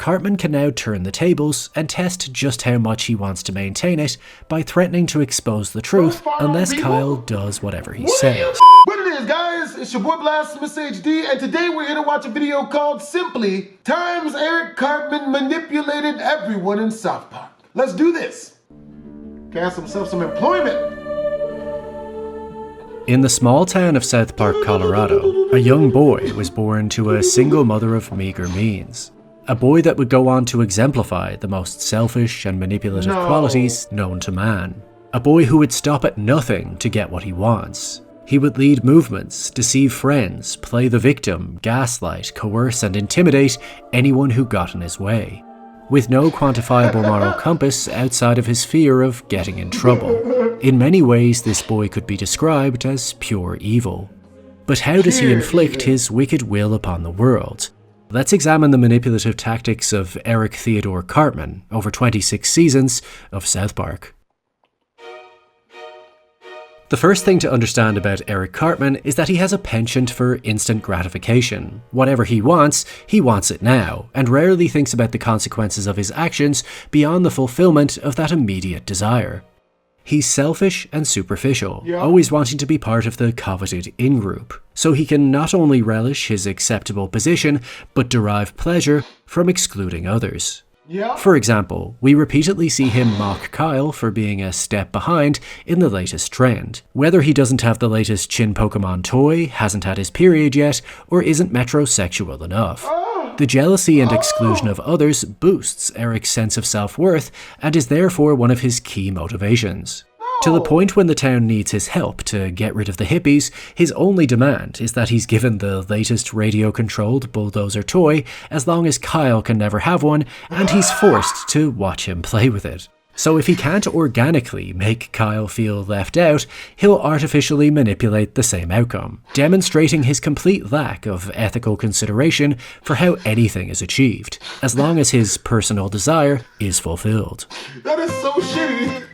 Cartman can now turn the tables and test just how much he wants to maintain it by threatening to expose the truth unless Kyle does whatever he says. What it is, guys? It's your boy BlastphamousHD, and today we're here to watch a video called Simply Times Eric Cartman Manipulated Everyone in South Park. Let's do this. Gas himself some employment. In the small town of South Park, Colorado, a young boy was born to a single mother of meager means. A boy that would go on to exemplify the most selfish and manipulative qualities known to man. A boy who would stop at nothing to get what he wants. He would lead movements, deceive friends, play the victim, gaslight, coerce and intimidate anyone who got in his way. With no quantifiable moral compass outside of his fear of getting in trouble. In many ways, this boy could be described as pure evil. But how does he inflict his wicked will upon the world? Let's examine the manipulative tactics of Eric Theodore Cartman over 26 seasons of South Park. The first thing to understand about Eric Cartman is that he has a penchant for instant gratification. Whatever he wants it now, and rarely thinks about the consequences of his actions beyond the fulfillment of that immediate desire. He's selfish and superficial, always wanting to be part of the coveted in-group, so he can not only relish his acceptable position, but derive pleasure from excluding others. For example, we repeatedly see him mock Kyle for being a step behind in the latest trend. Whether he doesn't have the latest Chin Pokemon toy, hasn't had his period yet, or isn't metrosexual enough. The jealousy and exclusion of others boosts Eric's sense of self-worth and is therefore one of his key motivations. To the point when the town needs his help to get rid of the hippies, his only demand is that he's given the latest radio-controlled bulldozer toy as long as Kyle can never have one, and he's forced to watch him play with it. So if he can't organically make Kyle feel left out, he'll artificially manipulate the same outcome, demonstrating his complete lack of ethical consideration for how anything is achieved, as long as his personal desire is fulfilled. That is so shitty.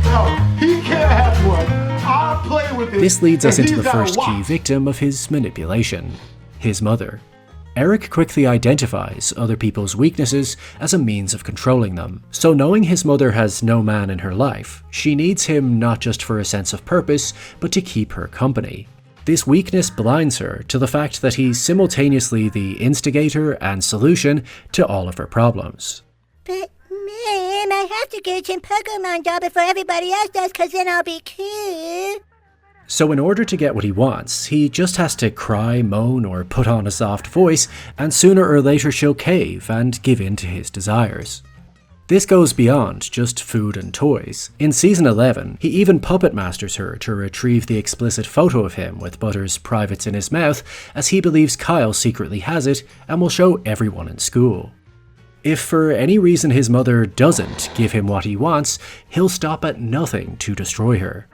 No, he can't have one. I'll play with it. This leads us into the first key victim of his manipulation, his mother. Eric quickly identifies other people's weaknesses as a means of controlling them. So knowing his mother has no man in her life, she needs him not just for a sense of purpose, but to keep her company. This weakness blinds her to the fact that he's simultaneously the instigator and solution to all of her problems. But Mom, I have to get some Pokemon doll before everybody else does, cause then I'll be cool. So in order to get what he wants, he just has to cry, moan, or put on a soft voice, and sooner or later she'll cave and give in to his desires. This goes beyond just food and toys. In season 11, he even puppet masters her to retrieve the explicit photo of him with Butter's privates in his mouth, as he believes Kyle secretly has it and will show everyone in school. If for any reason his mother doesn't give him what he wants, he'll stop at nothing to destroy her.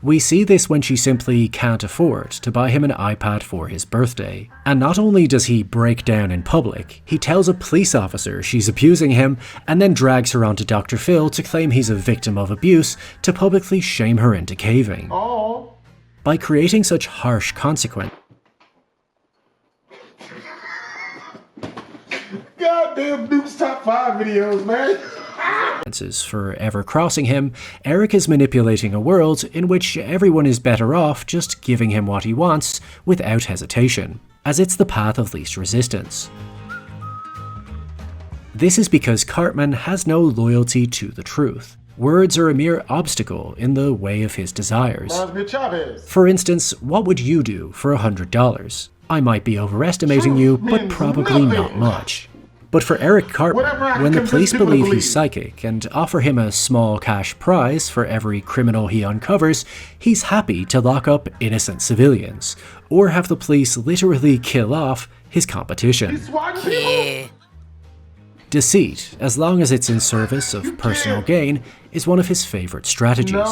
We see this when she simply can't afford to buy him an iPad for his birthday. And not only does he break down in public, he tells a police officer she's abusing him and then drags her onto Dr. Phil to claim he's a victim of abuse to publicly shame her into caving. By creating such harsh consequences, Goddamn Duke's top 5 videos, man. for ever crossing him, Eric is manipulating a world in which everyone is better off just giving him what he wants without hesitation, as it's the path of least resistance. This is because Cartman has no loyalty to the truth. Words are a mere obstacle in the way of his desires. For instance, what would you do for $100? I might be overestimating you, but probably not much. But for Eric Cartman, when the police believe he's psychic and offer him a small cash prize for every criminal he uncovers, he's happy to lock up innocent civilians, or have the police literally kill off his competition. Deceit, as long as it's in service of personal gain, is one of his favorite strategies.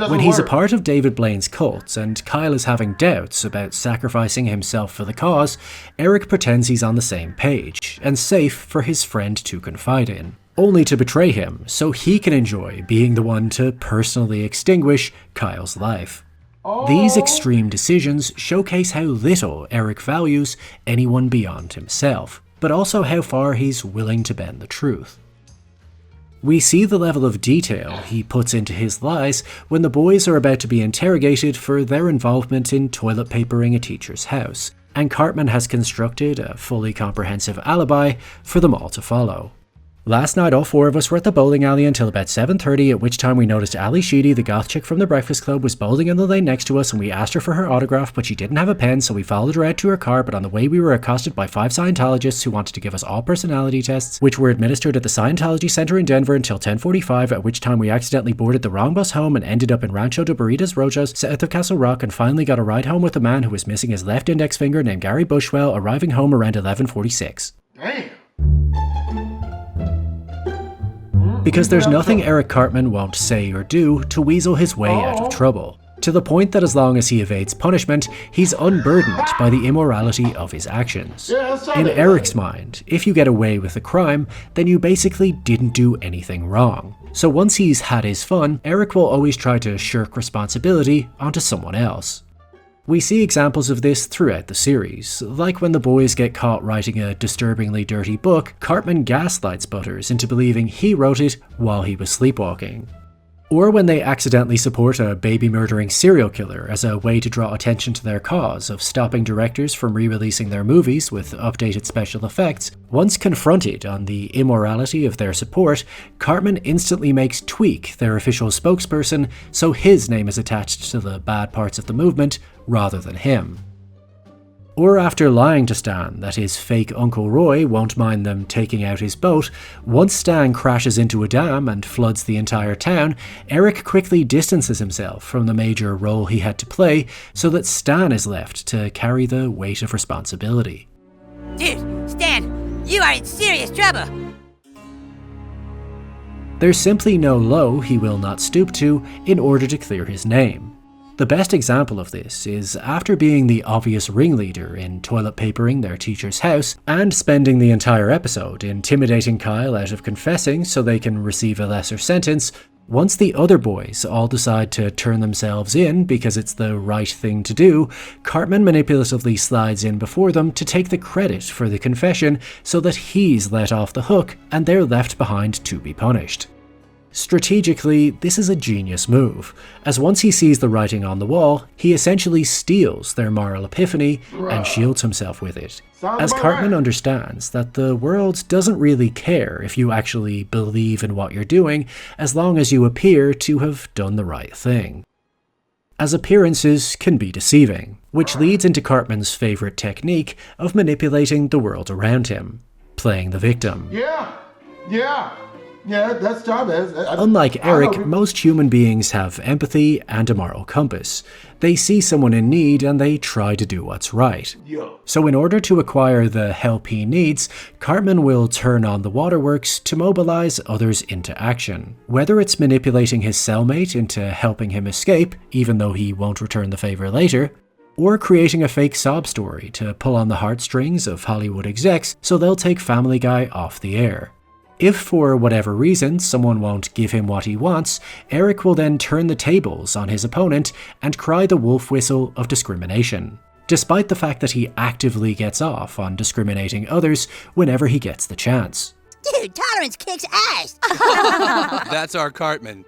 When he's a part of David Blaine's cult and Kyle is having doubts about sacrificing himself for the cause, Eric pretends he's on the same page and safe for his friend to confide in, only to betray him so he can enjoy being the one to personally extinguish Kyle's life. These extreme decisions showcase how little Eric values anyone beyond himself. but also how far he's willing to bend the truth. We see the level of detail he puts into his lies when the boys are about to be interrogated for their involvement in toilet papering a teacher's house, and Cartman has constructed a fully comprehensive alibi for them all to follow. Last night all four of us were at the bowling alley until about 7:30, at which time we noticed Ali Sheedy, the goth chick from the Breakfast Club, was bowling in the lane next to us, and we asked her for her autograph, but she didn't have a pen, so we followed her out to her car. But on the way we were accosted by 5 Scientologists who wanted to give us all personality tests, which were administered at the Scientology Center in Denver until 10:45, at which time we accidentally boarded the wrong bus home and ended up in Rancho de Burritos Rojas, south of Castle Rock, and finally got a ride home with a man who was missing his left index finger named Gary Bushwell, arriving home around 11:46. Damn. Because there's nothing Eric Cartman won't say or do to weasel his way out of trouble, to the point that as long as he evades punishment, he's unburdened by the immorality of his actions. In Eric's mind, if you get away with a crime, then you basically didn't do anything wrong. So once he's had his fun, Eric will always try to shirk responsibility onto someone else. We see examples of this throughout the series, like when the boys get caught writing a disturbingly dirty book, Cartman gaslights Butters into believing he wrote it while he was sleepwalking. Or when they accidentally support a baby-murdering serial killer as a way to draw attention to their cause of stopping directors from re-releasing their movies with updated special effects. Once confronted on the immorality of their support, Cartman instantly makes Tweak their official spokesperson, so his name is attached to the bad parts of the movement rather than him. Or after lying to Stan that his fake Uncle Roy won't mind them taking out his boat, once Stan crashes into a dam and floods the entire town, Eric quickly distances himself from the major role he had to play so that Stan is left to carry the weight of responsibility. Dude, Stan, you are in serious trouble! There's simply no low he will not stoop to in order to clear his name. The best example of this is after being the obvious ringleader in toilet papering their teacher's house and spending the entire episode intimidating Kyle out of confessing so they can receive a lesser sentence, once the other boys all decide to turn themselves in because it's the right thing to do, Cartman manipulatively slides in before them to take the credit for the confession so that he's let off the hook and they're left behind to be punished. Strategically, this is a genius move, as once he sees the writing on the wall, he essentially steals their moral epiphany and shields himself with it, as Cartman understands that the world doesn't really care if you actually believe in what you're doing, as long as you appear to have done the right thing. As appearances can be deceiving, which leads into Cartman's favourite technique of manipulating the world around him, playing the victim. Yeah, that's job. Unlike Eric, most human beings have empathy and a moral compass. They see someone in need and they try to do what's right. So in order to acquire the help he needs, Cartman will turn on the waterworks to mobilize others into action. Whether it's manipulating his cellmate into helping him escape, even though he won't return the favor later, or creating a fake sob story to pull on the heartstrings of Hollywood execs so they'll take Family Guy off the air. If for whatever reason someone won't give him what he wants, Eric will then turn the tables on his opponent and cry the wolf whistle of discrimination, despite the fact that he actively gets off on discriminating others whenever he gets the chance. Dude, tolerance kicks ass! That's our Cartman.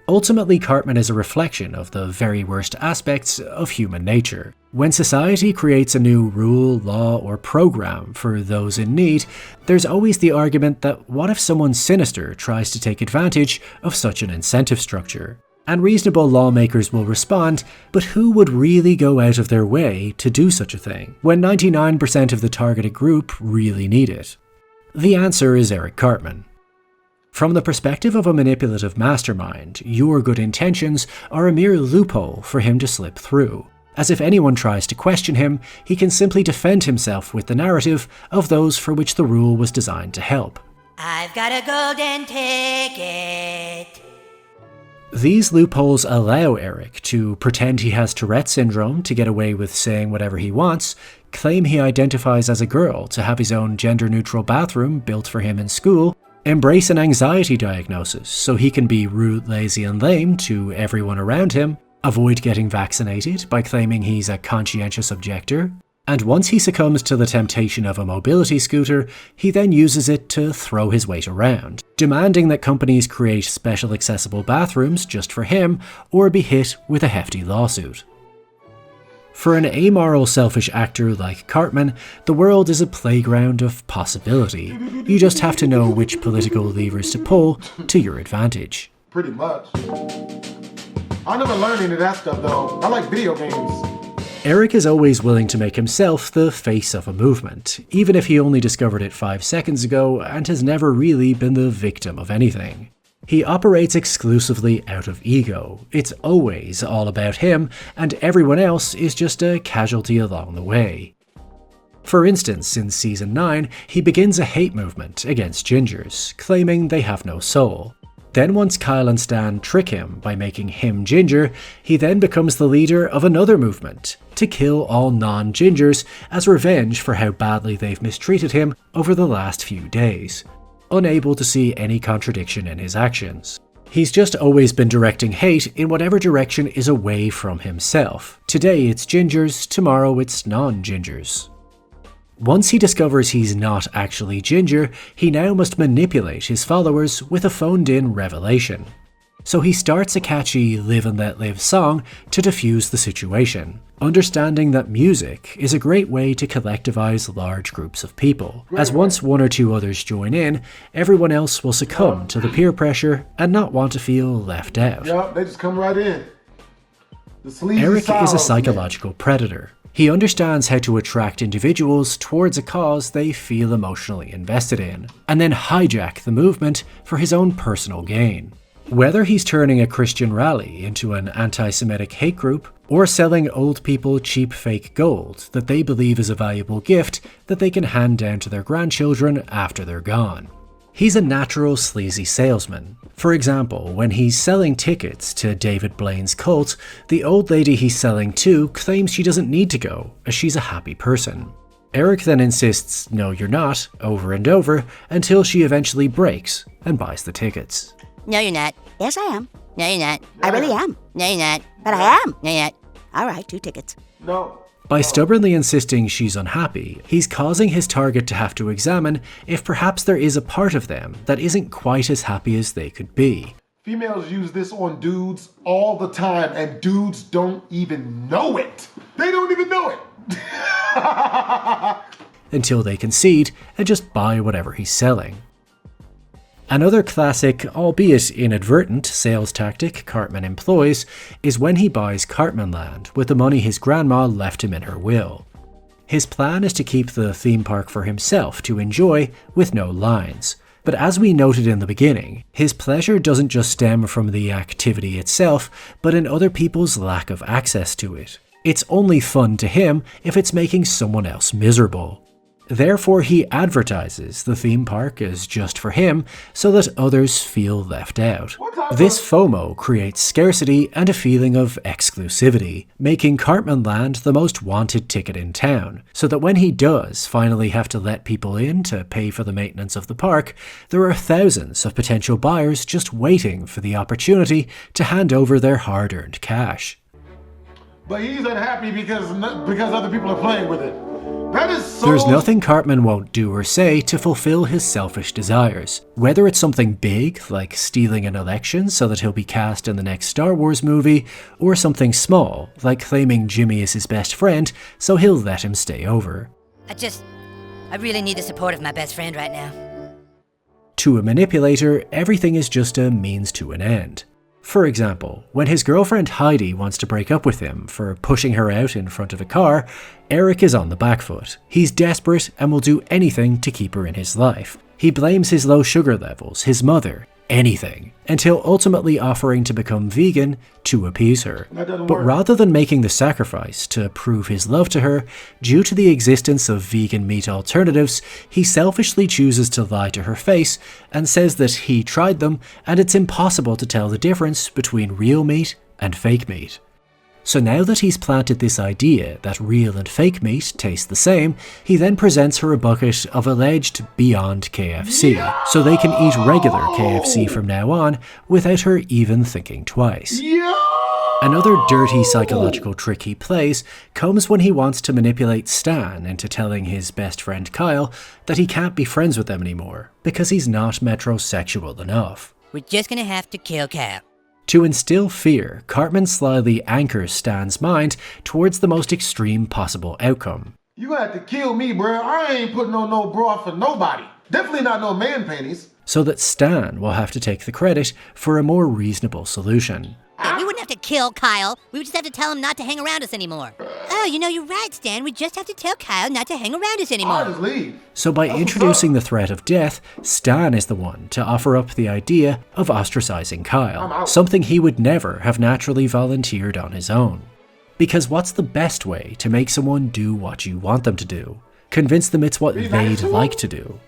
Ultimately, Cartman is a reflection of the very worst aspects of human nature. When society creates a new rule, law, or program for those in need, there's always the argument that what if someone sinister tries to take advantage of such an incentive structure? And reasonable lawmakers will respond, but who would really go out of their way to do such a thing, when 99% of the targeted group really need it? The answer is Eric Cartman. From the perspective of a manipulative mastermind, your good intentions are a mere loophole for him to slip through, as if anyone tries to question him, he can simply defend himself with the narrative of those for which the rule was designed to help. I've got a golden ticket. These loopholes allow Eric to pretend he has Tourette syndrome to get away with saying whatever he wants, claim he identifies as a girl to have his own gender-neutral bathroom built for him in school, embrace an anxiety diagnosis so he can be rude, lazy, and lame to everyone around him, avoid getting vaccinated by claiming he's a conscientious objector, And once he succumbs to the temptation of a mobility scooter, he then uses it to throw his weight around, demanding that companies create special accessible bathrooms just for him or be hit with a hefty lawsuit. For an amoral, selfish actor like Cartman, the world is a playground of possibility. You just have to know which political levers to pull to your advantage. Pretty much. I never learned any of that stuff though. I like video games. Eric is always willing to make himself the face of a movement, even if he only discovered it 5 seconds ago and has never really been the victim of anything. He operates exclusively out of ego. It's always all about him, and everyone else is just a casualty along the way. For instance, in Season 9, he begins a hate movement against gingers, claiming they have no soul. Then once Kyle and Stan trick him by making him ginger, he then becomes the leader of another movement, to kill all non-gingers as revenge for how badly they've mistreated him over the last few days. Unable to see any contradiction in his actions. He's just always been directing hate in whatever direction is away from himself. Today it's gingers, tomorrow it's non-gingers. Once he discovers he's not actually ginger, he now must manipulate his followers with a phoned-in revelation. So he starts a catchy Live and Let Live song to defuse the situation, understanding that music is a great way to collectivize large groups of people, as once 1 or 2 others join in, everyone else will succumb to the peer pressure and not want to feel left out. Yup, they just come right in. The sleazy Eric is a salesman. psychological predator. He understands how to attract individuals towards a cause they feel emotionally invested in, and then hijack the movement for his own personal gain. Whether he's turning a Christian rally into an anti-Semitic hate group, or selling old people cheap fake gold that they believe is a valuable gift that they can hand down to their grandchildren after they're gone. He's a natural sleazy salesman. For example, when he's selling tickets to David Blaine's cult, the old lady he's selling to claims she doesn't need to go, as she's a happy person. Eric then insists, "No, you're not," over and over, until she eventually breaks and buys the tickets. No, you're not. Yes, I am. No, you're not. I really am. No, you're not. But I am. No, you're not. All right, 2 tickets. No. By stubbornly insisting she's unhappy, he's causing his target to have to examine if perhaps there is a part of them that isn't quite as happy as they could be. Females use this on dudes all the time, and dudes don't even know it. They don't even know it. Until they concede and just buy whatever he's selling. Another classic, albeit inadvertent, sales tactic Cartman employs is when he buys Cartman land with the money his grandma left him in her will. His plan is to keep the theme park for himself to enjoy with no lines. But as we noted in the beginning, his pleasure doesn't just stem from the activity itself, but in other people's lack of access to it. It's only fun to him if it's making someone else miserable. Therefore, he advertises the theme park as just for him so that others feel left out. This FOMO creates scarcity and a feeling of exclusivity, making Cartman Land the most wanted ticket in town, so that when he does finally have to let people in to pay for the maintenance of the park, there are thousands of potential buyers just waiting for the opportunity to hand over their hard-earned cash. But he's unhappy because other people are playing with it. That is so... There's nothing Cartman won't do or say to fulfill his selfish desires. Whether it's something big, like stealing an election so that he'll be cast in the next Star Wars movie, or something small, like claiming Jimmy is his best friend so he'll let him stay over. I really need the support of my best friend right now. To a manipulator, everything is just a means to an end. For example, when his girlfriend Heidi wants to break up with him for pushing her out in front of a car, Eric is on the back foot. He's desperate and will do anything to keep her in his life. He blames his low sugar levels, his mother, anything, until ultimately offering to become vegan to appease her. But rather than making the sacrifice to prove his love to her, due to the existence of vegan meat alternatives, he selfishly chooses to lie to her face and says that he tried them and it's impossible to tell the difference between real meat and fake meat. So now that he's planted this idea that real and fake meat taste the same, he then presents her a bucket of alleged Beyond KFC, so they can eat regular KFC from now on without her even thinking twice. Another dirty psychological trick he plays comes when he wants to manipulate Stan into telling his best friend Kyle that he can't be friends with them anymore because he's not metrosexual enough. We're just gonna have to kill Kyle. To instill fear, Cartman slyly anchors Stan's mind towards the most extreme possible outcome. You gonna have to kill me, bruh. I ain't putting on no bra for nobody. Definitely not no man panties. So that Stan will have to take the credit for a more reasonable solution. We wouldn't have to kill Kyle. We would just have to tell him not to hang around us anymore. Oh, you're right, Stan. We just have to tell Kyle not to hang around us anymore. I'll just leave. So by introducing the threat of death, Stan is the one to offer up the idea of ostracizing Kyle, something he would never have naturally volunteered on his own. Because what's the best way to make someone do what you want them to do? Convince them it's what they'd like to do.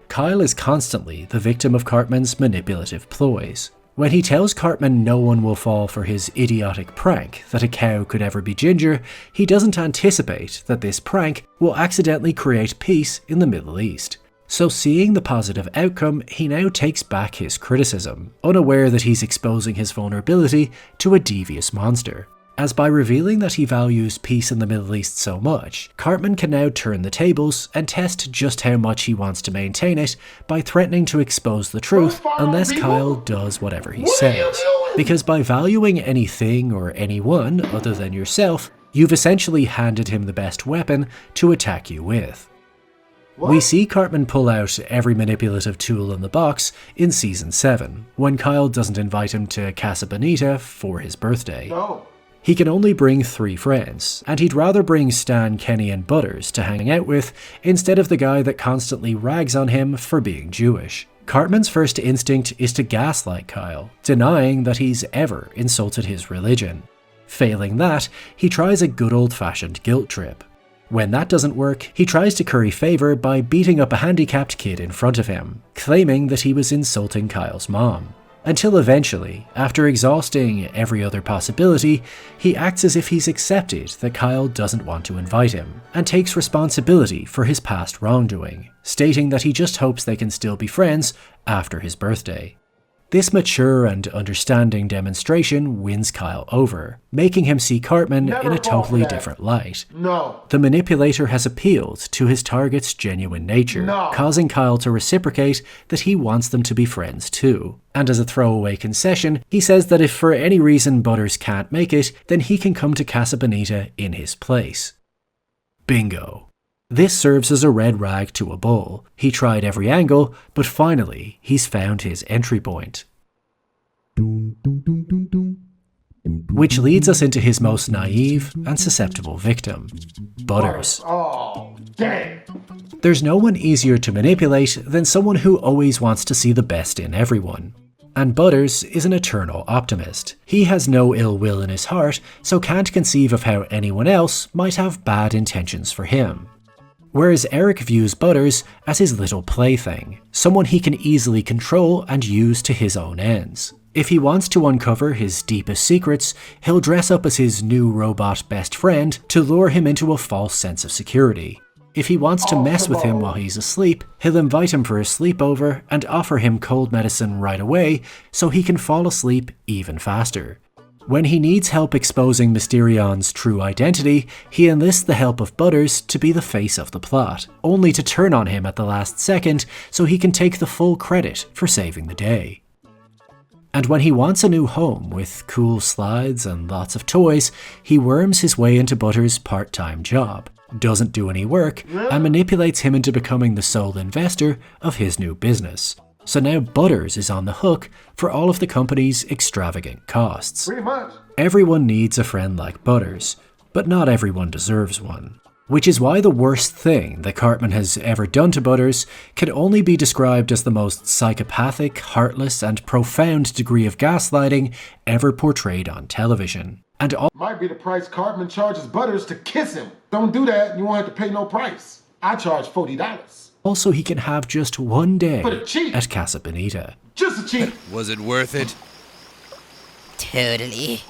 Kyle is constantly the victim of Cartman's manipulative ploys. When he tells Cartman no one will fall for his idiotic prank that a cow could ever be ginger, he doesn't anticipate that this prank will accidentally create peace in the Middle East. So seeing the positive outcome, he now takes back his criticism, unaware that he's exposing his vulnerability to a devious monster. As by revealing that he values peace in the Middle East so much, Cartman can now turn the tables and test just how much he wants to maintain it by threatening to expose the truth unless Kyle does whatever he says. Because by valuing anything or anyone other than yourself, you've essentially handed him the best weapon to attack you with. We see Cartman pull out every manipulative tool in the box in Season 7, when Kyle doesn't invite him to Casa Bonita for his birthday. No. He can only bring 3 friends, and he'd rather bring Stan, Kenny and Butters to hang out with instead of the guy that constantly rags on him for being Jewish. Cartman's first instinct is to gaslight Kyle, denying that he's ever insulted his religion. Failing that, he tries a good old-fashioned guilt trip. When that doesn't work, he tries to curry favor by beating up a handicapped kid in front of him, claiming that he was insulting Kyle's mom. Until eventually, after exhausting every other possibility, he acts as if he's accepted that Kyle doesn't want to invite him, and takes responsibility for his past wrongdoing, stating that he just hopes they can still be friends after his birthday. This mature and understanding demonstration wins Kyle over, making him see Cartman in a totally different light. No. The manipulator has appealed to his target's genuine nature, causing Kyle to reciprocate that he wants them to be friends too. And as a throwaway concession, he says that if for any reason Butters can't make it, then he can come to Casa Bonita in his place. Bingo. This serves as a red rag to a bull. He tried every angle, but finally, he's found his entry point. Which leads us into his most naive and susceptible victim, Butters. Oh, dang. There's no one easier to manipulate than someone who always wants to see the best in everyone. And Butters is an eternal optimist. He has no ill will in his heart, so can't conceive of how anyone else might have bad intentions for him. Whereas Eric views Butters as his little plaything, someone he can easily control and use to his own ends. If he wants to uncover his deepest secrets, he'll dress up as his new robot best friend to lure him into a false sense of security. If he wants to mess with him while he's asleep, he'll invite him for a sleepover and offer him cold medicine right away so he can fall asleep even faster. When he needs help exposing Mysterion's true identity, he enlists the help of Butters to be the face of the plot, only to turn on him at the last second so he can take the full credit for saving the day. And when he wants a new home with cool slides and lots of toys, he worms his way into Butters' part-time job, doesn't do any work, and manipulates him into becoming the sole investor of his new business. So now Butters is on the hook for all of the company's extravagant costs. Pretty much. Everyone needs a friend like Butters, but not everyone deserves one. Which is why the worst thing that Cartman has ever done to Butters can only be described as the most psychopathic, heartless, and profound degree of gaslighting ever portrayed on television. And all Might be the price Cartman charges Butters to kiss him. Don't do that, you won't have to pay no price. I charge $40. Also, he can have just one day For the cheap. at Casa Bonita. Just a cheap. Was it worth it? Totally.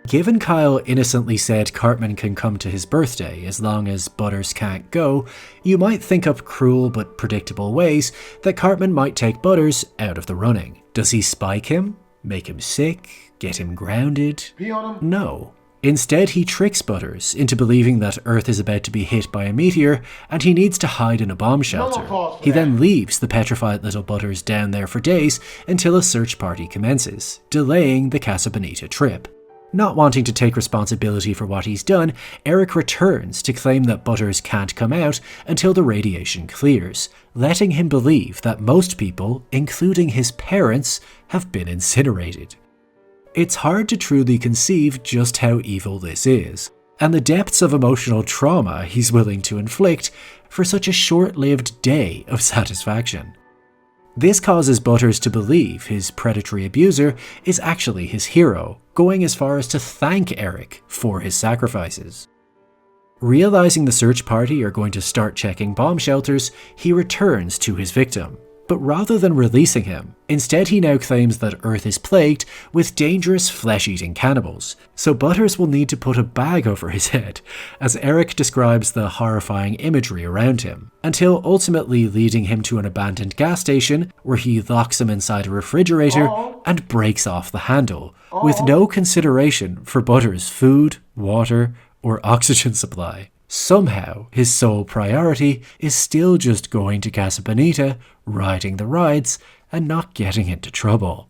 Given Kyle innocently said Cartman can come to his birthday as long as Butters can't go, you might think up cruel but predictable ways that Cartman might take Butters out of the running. Does he spike him? Make him sick? Get him grounded? Pee on him? No. Instead, he tricks Butters into believing that Earth is about to be hit by a meteor and he needs to hide in a bomb shelter. He then leaves the petrified little Butters down there for days until a search party commences, delaying the Casa Bonita trip. Not wanting to take responsibility for what he's done, Eric returns to claim that Butters can't come out until the radiation clears, letting him believe that most people, including his parents, have been incinerated. It's hard to truly conceive just how evil this is, and the depths of emotional trauma he's willing to inflict for such a short-lived day of satisfaction. This causes Butters to believe his predatory abuser is actually his hero, going as far as to thank Eric for his sacrifices. Realizing the search party are going to start checking bomb shelters, he returns to his victim. But rather than releasing him, instead he now claims that Earth is plagued with dangerous flesh-eating cannibals, so Butters will need to put a bag over his head, as Eric describes the horrifying imagery around him, until ultimately leading him to an abandoned gas station where he locks him inside a refrigerator and breaks off the handle, with no consideration for Butters' food, water, or oxygen supply. Somehow, his sole priority is still just going to Casa Bonita, riding the rides, and not getting into trouble.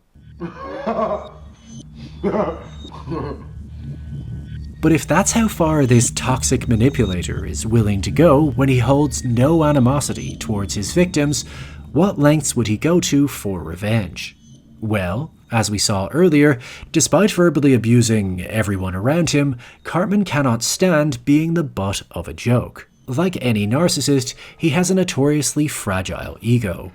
But if that's how far this toxic manipulator is willing to go when he holds no animosity towards his victims, what lengths would he go to for revenge? Well, as we saw earlier, despite verbally abusing everyone around him, Cartman cannot stand being the butt of a joke. Like any narcissist, he has a notoriously fragile ego.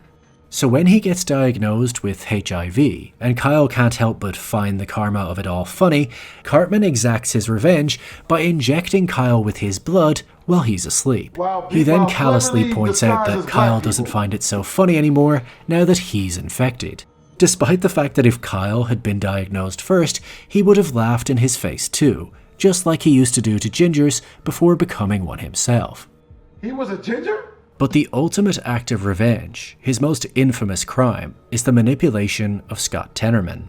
So when he gets diagnosed with HIV, and Kyle can't help but find the karma of it all funny, Cartman exacts his revenge by injecting Kyle with his blood while he's asleep. He then callously points out that Kyle doesn't find it so funny anymore now that he's infected. Despite the fact that if Kyle had been diagnosed first, he would have laughed in his face too, just like he used to do to gingers before becoming one himself. He was a ginger? But the ultimate act of revenge, his most infamous crime, is the manipulation of Scott Tenorman.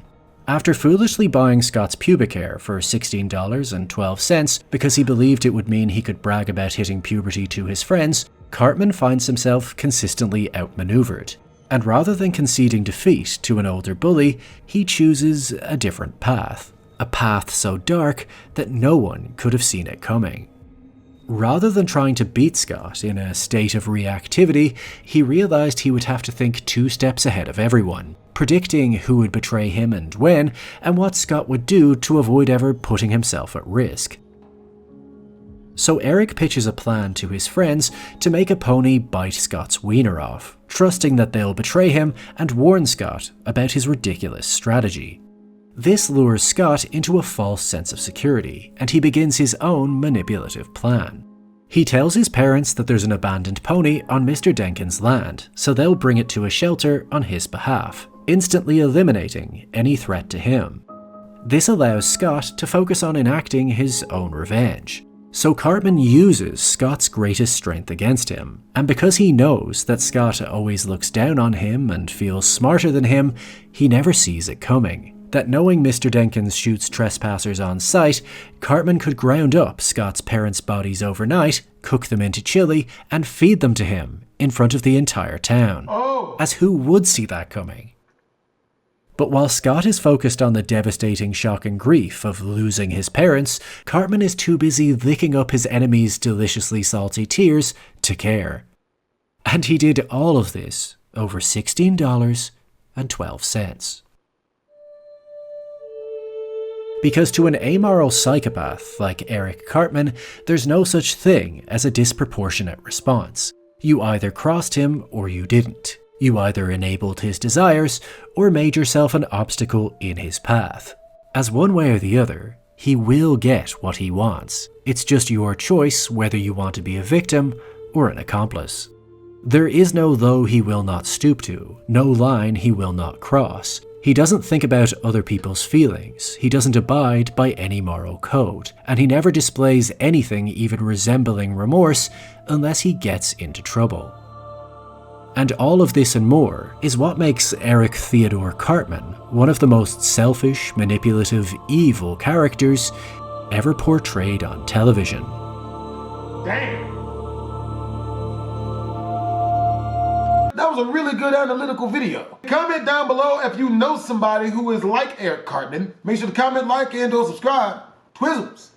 After foolishly buying Scott's pubic hair for $16.12 because he believed it would mean he could brag about hitting puberty to his friends, Cartman finds himself consistently outmaneuvered. And rather than conceding defeat to an older bully, he chooses a different path. A path so dark that no one could have seen it coming. Rather than trying to beat Scott in a state of reactivity, he realized he would have to think 2 steps ahead of everyone, predicting who would betray him and when, and what Scott would do to avoid ever putting himself at risk. So Eric pitches a plan to his friends to make a pony bite Scott's wiener off, trusting that they'll betray him and warn Scott about his ridiculous strategy. This lures Scott into a false sense of security, and he begins his own manipulative plan. He tells his parents that there's an abandoned pony on Mr. Denkin's land, so they'll bring it to a shelter on his behalf, instantly eliminating any threat to him. This allows Scott to focus on enacting his own revenge. So Cartman uses Scott's greatest strength against him, and because he knows that Scott always looks down on him and feels smarter than him, he never sees it coming. That knowing Mr. Denkins shoots trespassers on sight, Cartman could ground up Scott's parents' bodies overnight, cook them into chili, and feed them to him in front of the entire town. As who would see that coming? But while Scott is focused on the devastating shock and grief of losing his parents, Cartman is too busy licking up his enemy's deliciously salty tears to care. And he did all of this over $16.12. Because to an amoral psychopath like Eric Cartman, there's no such thing as a disproportionate response. You either crossed him or you didn't. You either enabled his desires or made yourself an obstacle in his path. As one way or the other, he will get what he wants. It's just your choice whether you want to be a victim or an accomplice. There is no low he will not stoop to, no line he will not cross. He doesn't think about other people's feelings, he doesn't abide by any moral code, and he never displays anything even resembling remorse unless he gets into trouble. And all of this and more is what makes Eric Theodore Cartman one of the most selfish, manipulative, evil characters ever portrayed on television. Damn. That was a really good analytical video. Comment down below if you know somebody who is like Eric Cartman. Make sure to comment, like, and/or subscribe. Twizzles.